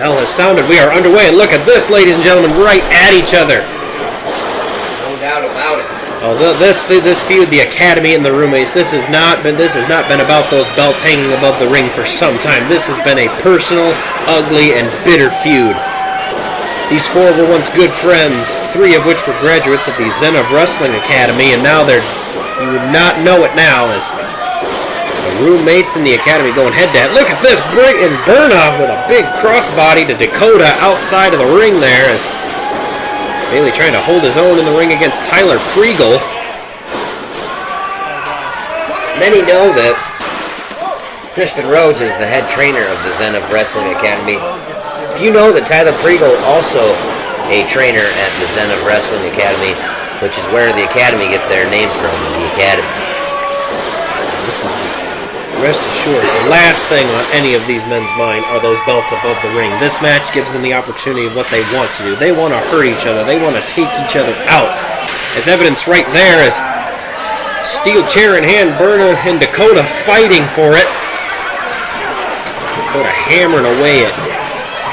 bell has sounded. We are underway, and look at this, ladies and gentlemen, right at each other. No doubt about it. Oh, this feud, the Academy and the roommates, this has not been about those belts hanging above the ring for some time. This has been a personal, ugly, and bitter feud. These four were once good friends, three of which were graduates of the ZOWA Wrestling Academy, and now you would not know it now as the roommates in the Academy going head-to-head. Look at this, and Burnoff with a big crossbody to Dakota outside of the ring there as Bailey trying to hold his own in the ring against Tyler Kriegel. Many know that Christian Rhodes is the head trainer of the ZOWA Wrestling Academy. You know that Tyler Kriegel also a trainer at the ZOWA Wrestling Academy, which is where the Academy get their name from, the Academy. Rest assured, the last thing on any of these men's mind are those belts above the ring. This match gives them the opportunity of what they want to do. They want to hurt each other. They want to take each other out. As evidence right there is steel chair in hand, Berna and Dakota fighting for it. Dakota hammering away at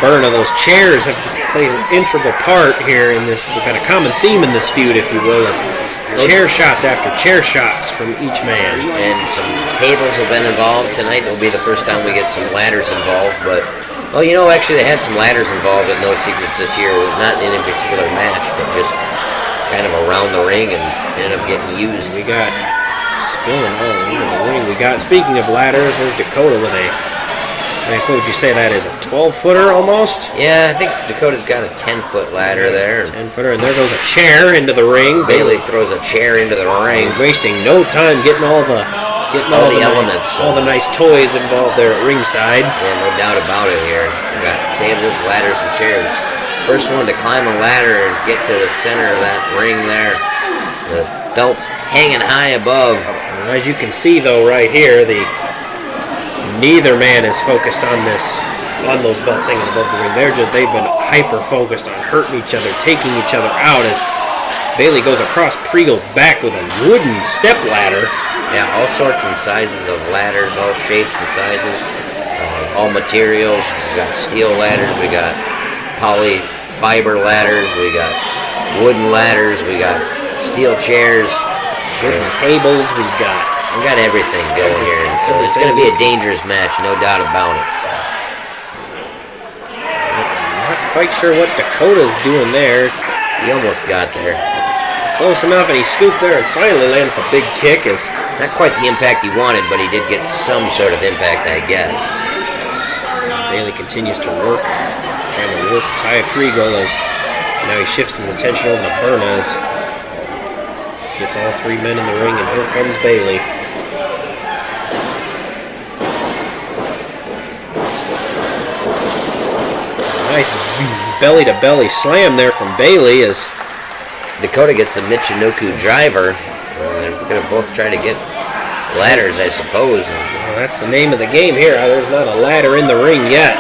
Berna. Those chairs have played an integral part here in this. We've got a common theme in this feud, if you will, is chair shots after chair shots from each man. And some tables have been involved tonight. It'll be the first time we get some ladders involved, but well, you know, actually they had some ladders involved at No Secrets this year, not in a particular match, but just kind of around the ring and ended up getting used. We got spilling all over the ring. We got, speaking of ladders, there's Dakota with what would you say that is, a 12-footer almost? Yeah, I think Dakota's got a 10-foot ladder there. 10-footer, and there goes a chair into the ring. Bailey throws a chair into the ring. Wasting no time getting all the elements. All the nice toys involved there at ringside. Yeah, no doubt about it here. We got tables, ladders, and chairs. First one to climb a ladder and get to the center of that ring there. The belt's hanging high above. And as you can see, though, right here, neither man is focused on those belts hanging above the ring. They've been hyper-focused on hurting each other, taking each other out as Bailey goes across Priegel's back with a wooden step ladder. Yeah, all sorts and sizes of ladders, all shapes and sizes, all materials. We got steel ladders, we got poly fiber ladders, we got wooden ladders, we got steel chairs, wooden tables, we got everything going here. So it's going to be a dangerous match, no doubt about it. Not quite sure what Dakota's doing there. He almost got there. Close enough, and he scoots there and finally lands the big kick. Not quite the impact he wanted, but he did get some sort of impact, I guess. Bailey continues to work, trying to work Ty Kriegel as now he shifts his attention over to Berna. Gets all three men in the ring, and here comes Bailey. Nice belly-to-belly slam there from Bailey as Dakota gets the Michinoku driver. They're going to both try to get ladders, I suppose. Well, that's the name of the game here. There's not a ladder in the ring yet.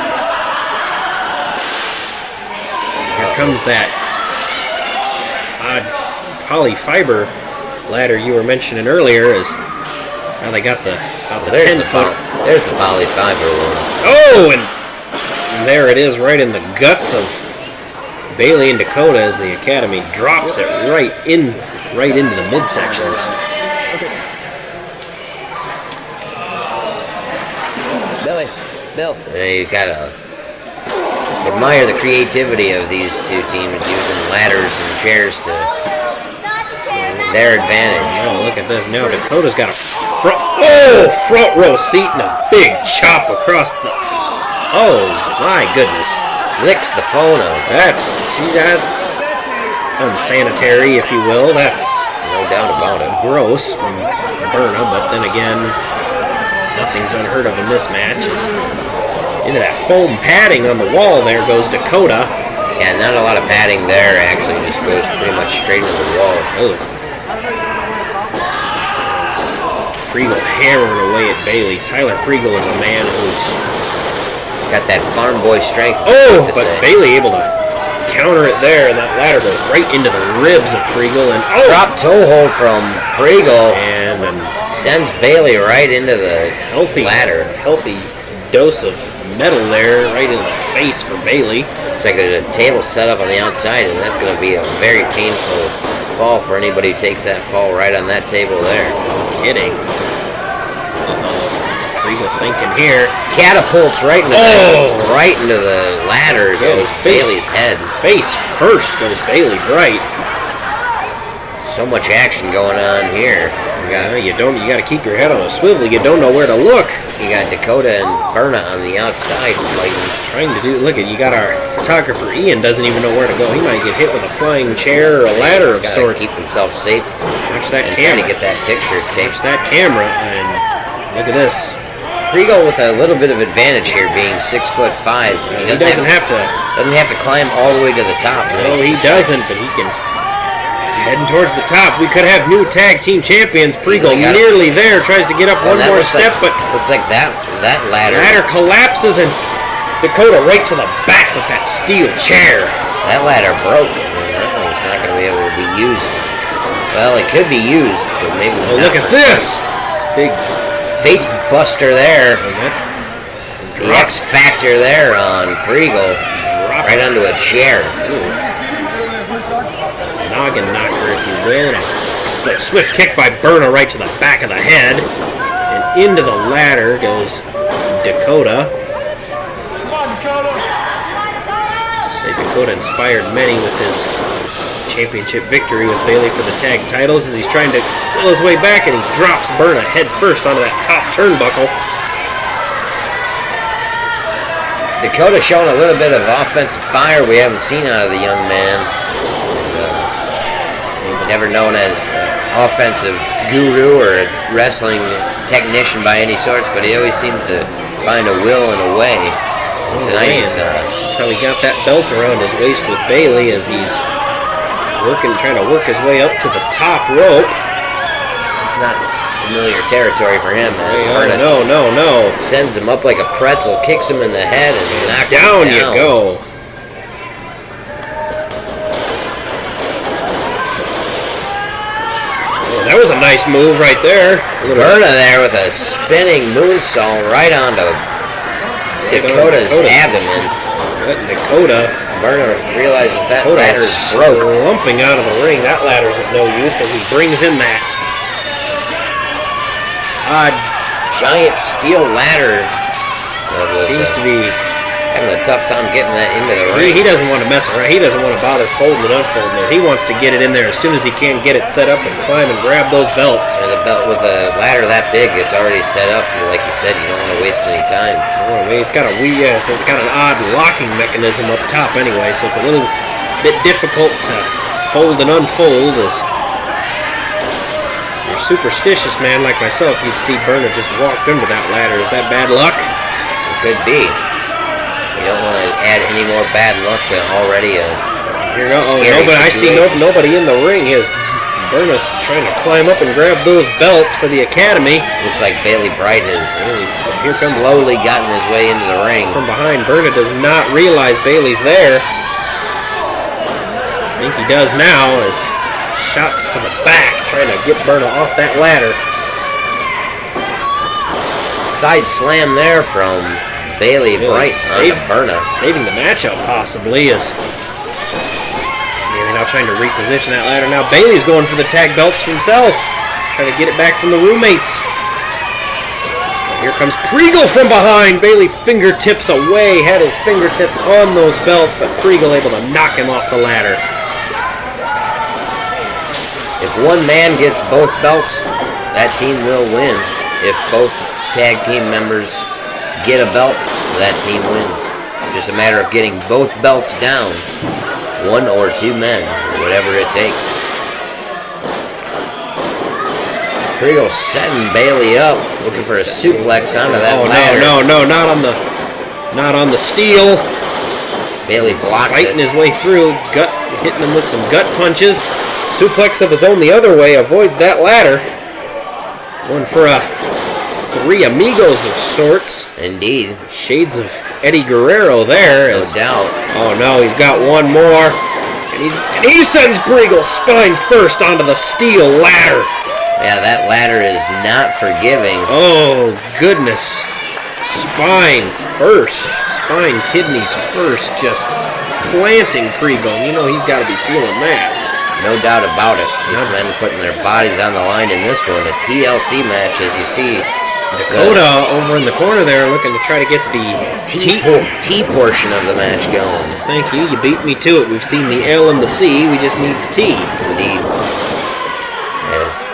Here comes that odd polyfiber ladder you were mentioning earlier. Now they got about the 10-foot. There's the polyfiber one. Oh, and there it is, right in the guts of Bailey and Dakota as the Academy drops it right into the midsections. Bill. You gotta admire the creativity of these two teams using ladders and chairs to their advantage. Oh, look at this now. Dakota's got a front row seat and a big chop across the. Oh my goodness. Licks the phone out. That's unsanitary, if you will. That's no doubt about it. Gross from Berna, but then again, nothing's unheard of in this match. Into that foam padding on the wall there goes Dakota. Yeah, not a lot of padding there, actually. Just goes pretty much straight into the wall. Oh. Kriegel hammering away at Bailey. Tyler Kriegel is a man who's got that farm boy strength. Oh, but Bailey able to counter it there, and that ladder goes right into the ribs of Kriegel. And drop toe hold from Kriegel, and then sends Bailey right into the ladder. Healthy dose of metal there, right in the face for Bailey. Looks like there's a table set up on the outside, and that's going to be a very painful fall for anybody who takes that fall right on that table there. No kidding. Regal thinking here. Catapults right into the ladder goes Bailey's head. Face first goes Bailey Bright. So much action going on here. You got to keep your head on a swivel. You don't know where to look. You got Dakota and Berna on the outside fighting. Trying to do. Look at you got our photographer Ian doesn't even know where to go. He might get hit with a flying chair or a ladder of sorts. Keep himself safe. Watch that and camera. Trying to get that picture taped. Watch that camera and look at this. Regal with a little bit of advantage here, being 6'5". He doesn't have to climb all the way to the top. No, he doesn't, but he can. Heading towards the top. We could have new tag team champions. Pregal nearly there, tries to get up one more step, but looks like that ladder collapses and Dakota right to the back with that steel chair. That ladder broke. That one's not going to be able to be used. Well, it could be used, but maybe not. Look at this! Big face buster there. The X Factor there on Pregal. Right onto a chair. Noggin knocker, if you will. And a swift kick by Berna right to the back of the head. And into the ladder goes Dakota. Say Dakota inspired many with his championship victory with Bailey for the tag titles as he's trying to pull his way back and he drops Berna head first onto that top turnbuckle. Dakota showing a little bit of offensive fire we haven't seen out of the young man. Never known as offensive guru or a wrestling technician by any sorts, but he always seems to find a will and a way. Tonight he's that's how he got that belt around his waist with Bailey as he's trying to work his way up to the top rope. It's not familiar territory for him. No. Sends him up like a pretzel, kicks him in the head, and knocks him down. Down you go. That was a nice move right there. Berna there with a spinning moonsault right onto Dakota's abdomen. Dakota. Berna realizes that ladder's broke. Lumping out of the ring. That ladder's of no use as he brings in that odd giant steel ladder. Seems to be having a tough time getting that into the ring. He doesn't want to mess around. He doesn't want to bother folding it, unfolding it. He wants to get it in there as soon as he can, get it set up and climb and grab those belts. And the belt with a ladder that big, it's already set up. Like you said, you don't want to waste any time. It's got an odd locking mechanism up top anyway, so it's a little bit difficult to fold and unfold. As you're superstitious man like myself, you'd see Berna just walked under that ladder. Is that bad luck? It could be. You don't want to add any more bad luck to already a scary but I see nobody in the ring. Berna's trying to climb up and grab those belts for the Academy. Looks like Bailey Bright has slowly gotten his way into the ring. From behind, Berna does not realize Bailey's there. I think he does now as shots to the back, trying to get Berna off that ladder. Side slam there from Bailey Bright onto Berna. Saving the matchup possibly as now trying to reposition that ladder. Now Bailey's going for the tag belts himself. Trying to get it back from the roommates. Here comes Pregal from behind. Bailey fingertips away. Had his fingertips on those belts, but Pregal able to knock him off the ladder. If one man gets both belts, that team will win. If both tag team members get a belt, that team wins. Just a matter of getting both belts down. One or two men, whatever it takes. Pregal setting Bailey up, looking for a suplex onto that ladder. No, not on the steel. Bailey blocked fighting his way through, hitting him with some gut punches. Suplex of his own the other way, avoids that ladder. Going for a Three Amigos of sorts. Indeed. Shades of Eddie Guerrero there. No doubt. Oh no, he's got one more. And he sends Pregal spine first onto the steel ladder. Yeah, that ladder is not forgiving. Oh, goodness. Spine first. Spine, kidneys first. Just planting Prigo. You know he's got to be feeling that. No doubt about it. These men putting their bodies on the line in this one. A TLC match, as you see. Dakota over in the corner there looking to try to get the T portion of the match going. Thank you. You beat me to it. We've seen the L and the C. We just need the T. Indeed. As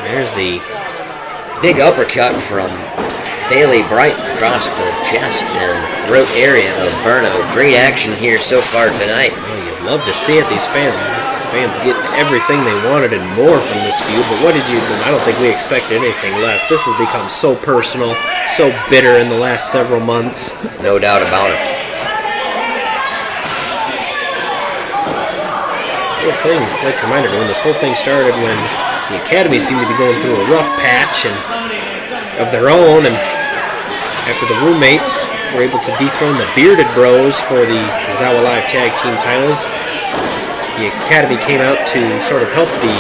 there's the big uppercut from Bailey Bright across the chest and throat area of Berna. Great action here so far tonight. Well, you'd love to see it. These fans get everything they wanted and more from this feud, but what did you do? I don't think we expected anything less. This has become so personal, so bitter in the last several months. No doubt about it. The whole thing, like a reminder, when this whole thing started, when the Academy seemed to be going through a rough patch and of their own, and after the roommates were able to dethrone the Bearded Bros for the ZOWA Live Tag Team titles, the Academy came out to sort of help the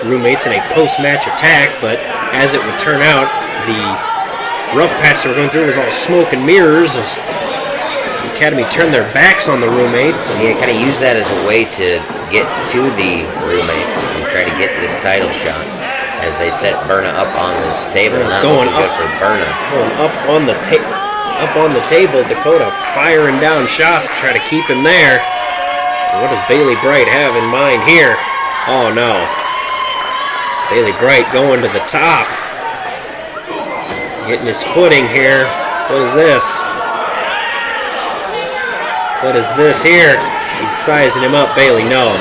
roommates in a post-match attack, but as it would turn out, the rough patch they were going through was all smoke and mirrors as the Academy turned their backs on the roommates. And kind of used that as a way to get to the roommates and try to get this title shot as they set Berna up on this table. Not going looking good for Berna. Going up on the table, Dakota firing down shots to try to keep him there. What does Bailey Bright have in mind here? Oh no. Bailey Bright going to the top. Getting his footing here. What is this? What is this here? He's sizing him up. Bailey, no.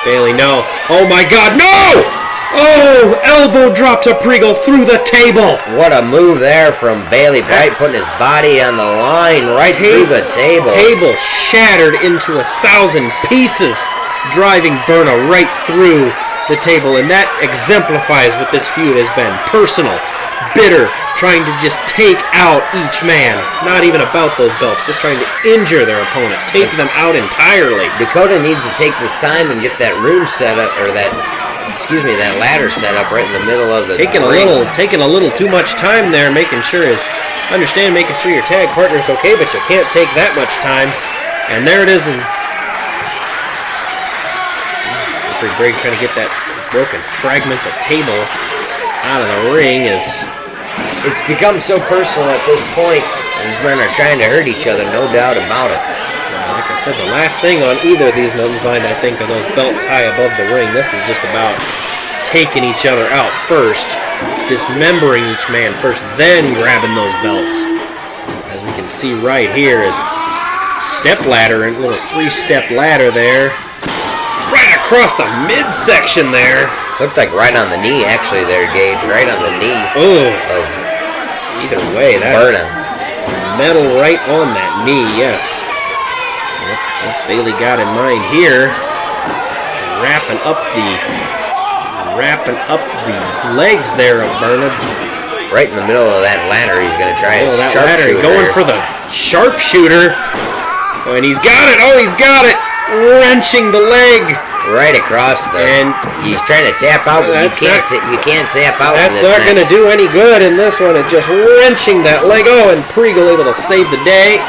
Bailey, no. Oh my God, no! Oh, elbow drop to Prigo through the table. What a move there from Bailey Bright, putting his body on the line right through the table. Table shattered into 1,000 pieces, driving Berna right through the table. And that exemplifies what this feud has been. Personal, bitter, trying to just take out each man. Not even about those belts, just trying to injure their opponent, take them out entirely. Dakota needs to take this time and get that room set up, or that ladder set up right in the middle of the taking a little too much time there, making sure your tag partner's okay, but you can't take that much time. And there it is. And Free Break trying to get that broken fragments of table out of the ring. It's become so personal at this point. These men are trying to hurt each other, no doubt about it. Like I said, the last thing on either of these men's mind, I think, are those belts high above the ring. This is just about taking each other out first, dismembering each man first, then grabbing those belts. As we can see right here is step ladder, and a little 3-step ladder there. Right across the midsection there. Looked like right on the knee, actually, there, Gage. Right on the knee. Oh. Either way, that's Berna. Metal right on that knee, yes. What's Bailey got in mind here? Wrapping up the legs there of Berna. Right in the middle of that ladder, he's going to try his sharpshooter. Going for the sharpshooter. Oh, and he's got it. Oh, he's got it. Wrenching the leg. Right across and he's trying to tap out, but you can't tap out. That's not going to do any good in this one. It's just wrenching that leg. Oh, and Prigo able to save the day.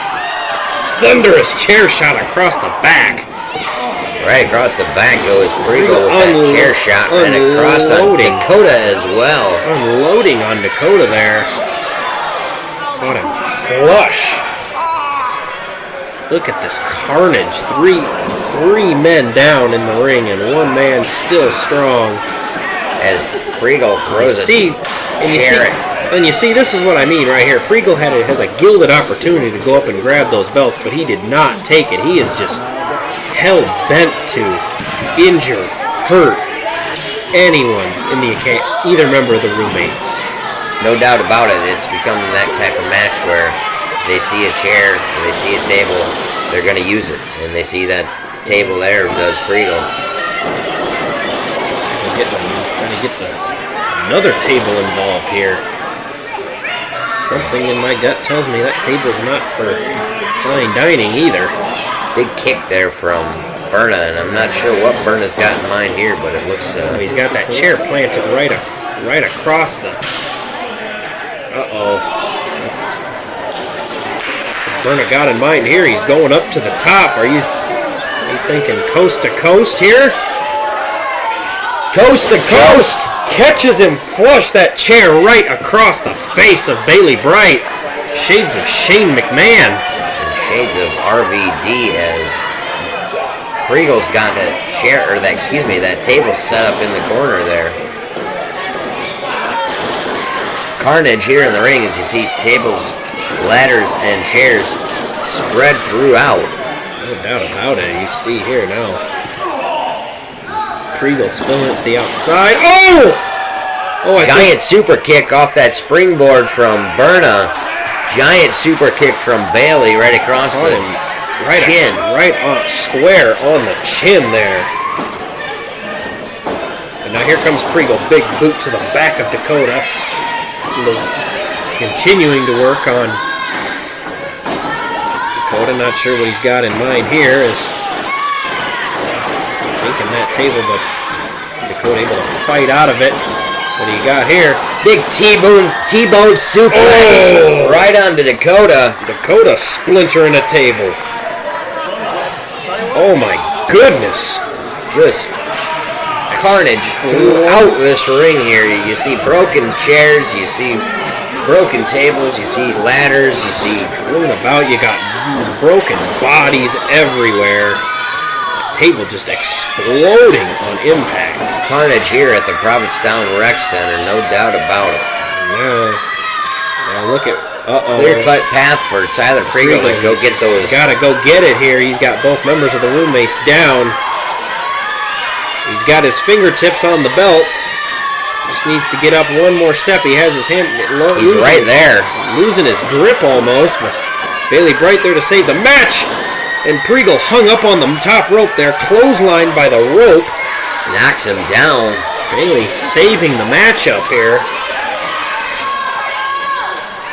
Thunderous chair shot across the back. Right across the back goes Prigo with that chair shot, and across on Dakota as well. Unloading on Dakota there. Got him flush. Look at this carnage. Three men down in the ring, and one man still strong. As Prigo throws a chair. And you see, this is what I mean right here. Prigo has a gilded opportunity to go up and grab those belts, but he did not take it. He is just hell-bent to injure, hurt anyone in either member of the roommates. No doubt about it. It's become that type of match where they see a chair, or they see a table, they're going to use it. And they see that table there does Prigo. Trying to get another table involved here. Something in my gut tells me that table's not for fine dining either. Big kick there from Berna, and I'm not sure what Berna's got in mind here, but it looks... he's got that chair planted right across the... Uh-oh. Berna got in mind here. He's going up to the top. Are you thinking coast to coast here? Coast to coast! Catches him flush, that chair right across the face of Bailey Bright. Shades of Shane McMahon. And shades of RVD as Preagle's got that chair, or that table set up in the corner there. Carnage here in the ring as you see tables, ladders, and chairs spread throughout. No doubt about it. You see here now. Preagle spilling it to the outside. Oh! Giant super kick off that springboard from Berna. Giant super kick from Bailey right across the chin. Right on, square on the chin there. And now here comes Preagle. Big boot to the back of Dakota. Continuing to work on Dakota. Not sure what he's got in mind here. Is thinking that table, but Dakota able to fight out of it. What do you got here? Big T-bone suplex right onto Dakota. Dakota splintering a table. Oh my goodness. Just carnage throughout this ring here. You see broken chairs, you see broken tables, you see ladders, you see rolling about. You got broken bodies everywhere. Table just exploding on impact. Carnage here at the Prophetstown Rec Center, no doubt about it. Yeah. Now look at clear-cut path for Tyler Preagle to go get those. Gotta go get it here. He's got both members of the roommates down. He's got his fingertips on the belts. Just needs to get up one more step. He has his hand. He's right there. Losing his grip almost. But Bailey Bright there to save the match. And Preagle hung up on the top rope there, clotheslined by the rope. Knocks him down. Bailey saving the matchup here.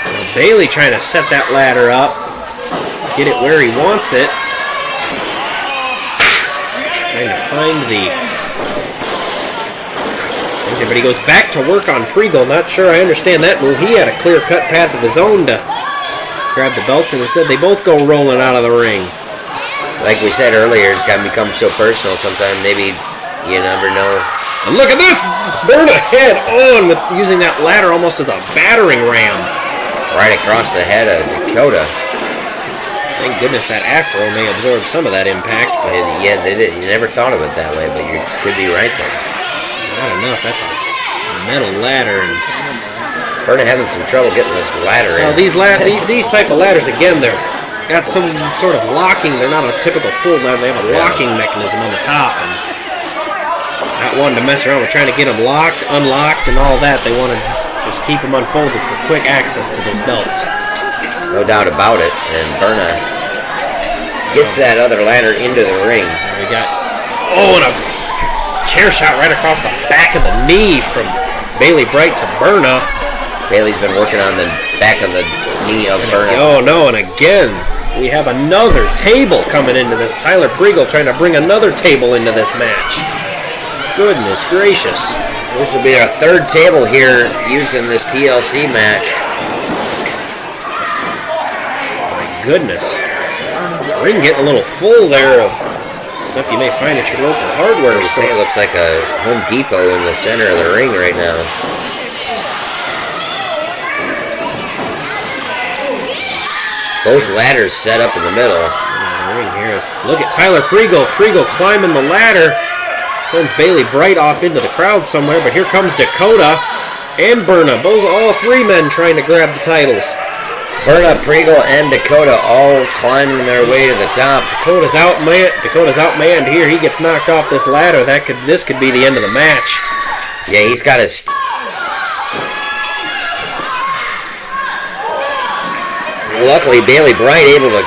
Now Bailey trying to set that ladder up, get it where he wants it. Trying to find the... But he goes back to work on Preagle. Not sure I understand that move. He had a clear-cut path of his own to grab the belts, and instead they both go rolling out of the ring. Like we said earlier, it's got to become so personal sometimes. Maybe you never know. And look at this! Berna head on with using that ladder almost as a battering ram. Right across the head of Dakota. Thank goodness that afro may absorb some of that impact. But yeah, they did. You never thought of it that way, but you could be right there. Not enough. That's a metal ladder. And Berna having some trouble getting this ladder in. These type of ladders, again, they're got some sort of locking. They're not a typical full ladder. They have a locking mechanism on the top. And not wanting to mess around with trying to get them locked, unlocked, and all that. They want to just keep them unfolded for quick access to those belts. No doubt about it. And Berna gets that other ladder into the ring. We got, and a chair shot right across the back of the knee from Bailey Bright to Berna. Bailey's been working on the back of the knee of Berna. Oh no, and again, we have another table coming into this. Tyler Preagle trying to bring another table into this match. Goodness gracious. This will be our third table here used in this TLC match. My goodness. The ring getting a little full there of stuff you may find at your local hardware store. It looks like a Home Depot in the center of the ring right now. Those ladders set up in the middle. The ring here is, look at Tyler Preagle. Preagle climbing the ladder. Sends Bailey Bright off into the crowd somewhere, but here comes Dakota and Berna. All three men trying to grab the titles. Berna, Preagle, and Dakota all climbing their way to the top. Dakota's outmanned here. He gets knocked off this ladder. This could be the end of the match. Yeah, he's got his... Luckily, Bailey Bright able to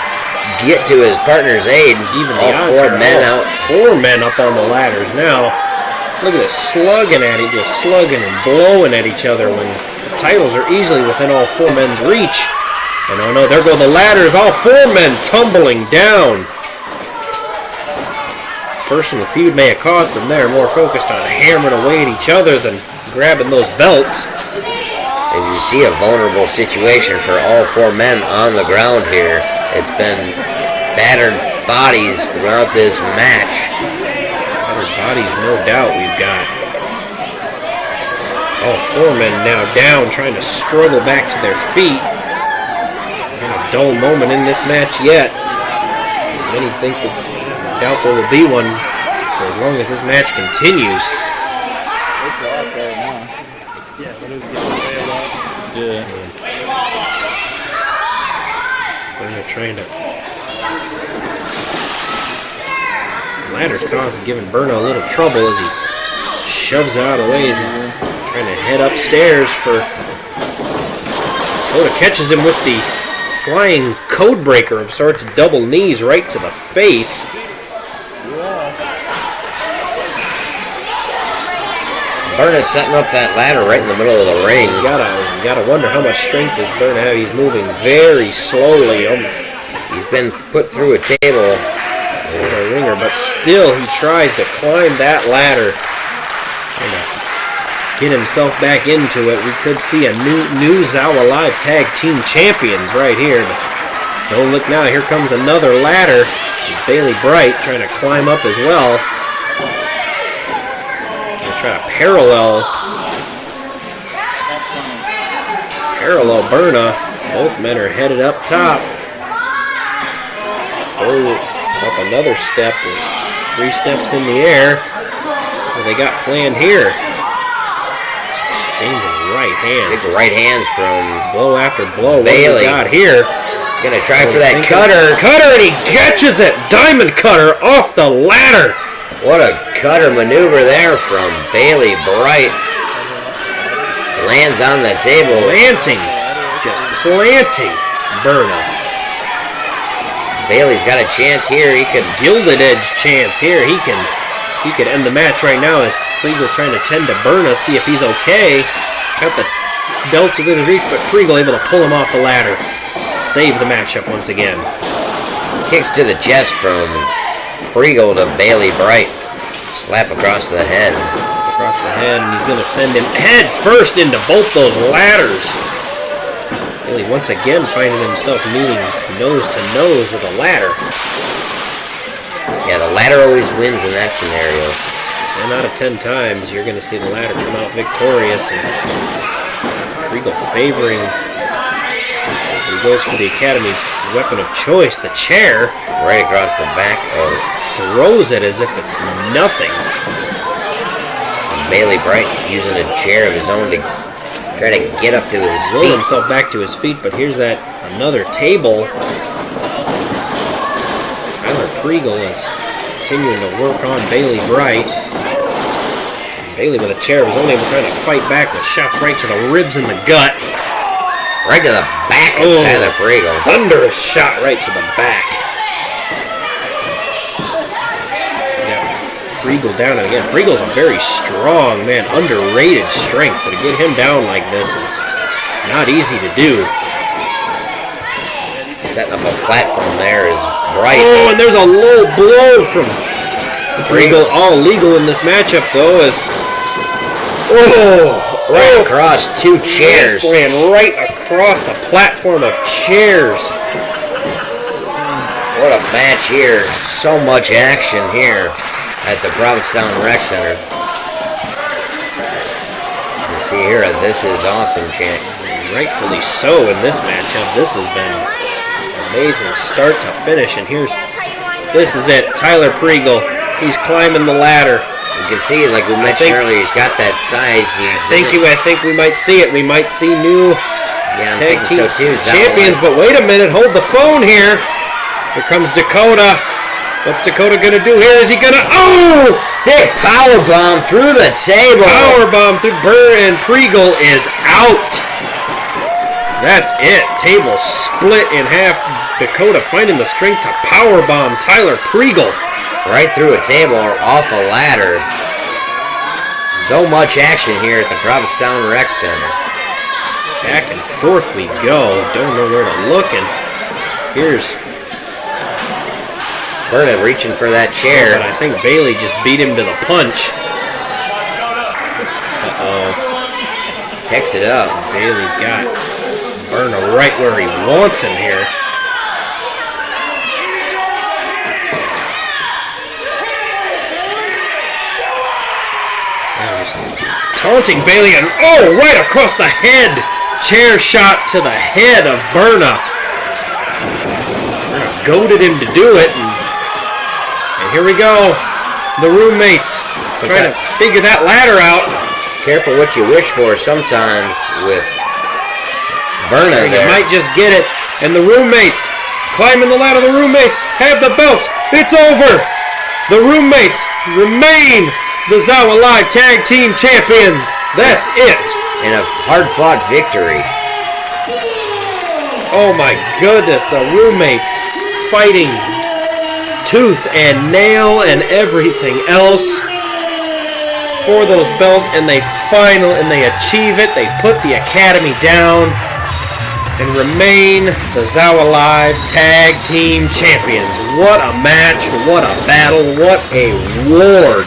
get to his partner's aid. Even all four men out. 4 men up on the ladders now. Look at this, slugging at it, just slugging and blowing at each other when the titles are easily within all 4 men's reach. And oh no, there go the ladders, all 4 men tumbling down. Personal feud may have caused them there, more focused on hammering away at each other than grabbing those belts. As you see, a vulnerable situation for all four men on the ground here. It's been battered bodies throughout this match. Battered bodies, no doubt we've got. All four men now down, trying to struggle back to their feet. Not a dull moment in this match yet. Many doubt there will be one for as long as this match continues. It's out there now. Yeah, but it was getting bailed out. Yeah. They're trying to. The ladder's giving Berna a little trouble as he shoves it out of the way. He's trying to head upstairs for. Dakota catches him with the flying code breaker of sorts, double knees right to the face. Berna's setting up that ladder right in the middle of the ring. You gotta wonder how much strength does Berna have. He's moving very slowly. He's been put through a table. A ringer, but still he tries to climb that ladder and get himself back into it. We could see a new ZOWA Live Tag Team Champions right here. But don't look now, here comes another ladder. Bailey Bright trying to climb up as well. Try to parallel Berna. Both men are headed up top. Up another step, 3 steps in the air. What they got planned here? Changing right hand. Big right hands from blow after blow. Bailey. What do we got here? He's gonna try for that cutter. And he catches it. Diamond cutter off the ladder. What a cutter maneuver there from Bailey Bright. Lands on the table. Just planting Berna. Bailey's got a chance here. He could Gilded Edge chance here. He could end the match right now as Priegel trying to tend to Berna, see if he's okay. Got the belts within his reach, but Priegel able to pull him off the ladder. Save the matchup once again. kicks to the chest from Priegel to Bailey Bright. Slap across the head. Across the head, and he's going to send him head first into both those ladders. Bailey once again finding himself meeting nose to nose with a ladder. Yeah, the ladder always wins in that scenario. 10 out of 10 times, you're going to see the ladder come out victorious. And Priegel favoring. He goes for the Academy's weapon of choice, the chair. Right across the back. Throws it as if it's nothing. Bailey Bright using a chair of his own to try to get up to his feet. Roll himself back to his feet, but here's that another table. Tyler Priegel is continuing to work on Bailey Bright. And Bailey with a chair was only able to try to fight back with shots right to the ribs and the gut. Right to the back of Tyler Priegel. Thunderous shot right to the back. Priegel down, and again, Priegel's a very strong man, underrated strength, so to get him down like this is not easy to do. Setting up a platform there is Bright. Oh, and there's a low blow from Priegel. All legal in this matchup, though, as right across two chairs. Ran right across the platform of chairs. What a match here. So much action here at the Prophetstown Rec Center. You see here, this is awesome, chant. Rightfully so in this matchup. This has been amazing start to finish, and this is it. Tyler Priegel, he's climbing the ladder. You can see, like we mentioned earlier, he's got that size. I think we might see it. We might see new tag team champions, but wait a minute, hold the phone here. Here comes Dakota. What's Dakota gonna do here? Is he gonna big powerbomb through the table. Powerbomb through and Priegel is out. That's it. Table split in half. Dakota finding the strength to powerbomb Tyler Priegel. Right through a table or off a ladder. So much action here at the Prophetstown Rec Center. Back and forth we go. Don't know where to look, and here's Berna reaching for that chair. But I think Bailey just beat him to the punch. Hex it up. Bailey's got Berna right where he wants him here. Taunting Bailey and right across the head. Chair shot to the head of Berna. Berna goaded him to do it. And here we go. The roommates trying to figure that ladder out. Careful what you wish for sometimes with Berna You there. might just get it. And the roommates climbing the ladder. The roommates have the belts. It's over. The roommates remain the ZOWA Live Tag Team Champions. That's it. And a hard-fought victory. Oh my goodness, the roommates fighting tooth and nail and everything else for those belts, and they achieve it. They put the Academy down and remain the ZOWA Live Tag Team Champions. What a match, what a battle, what a war.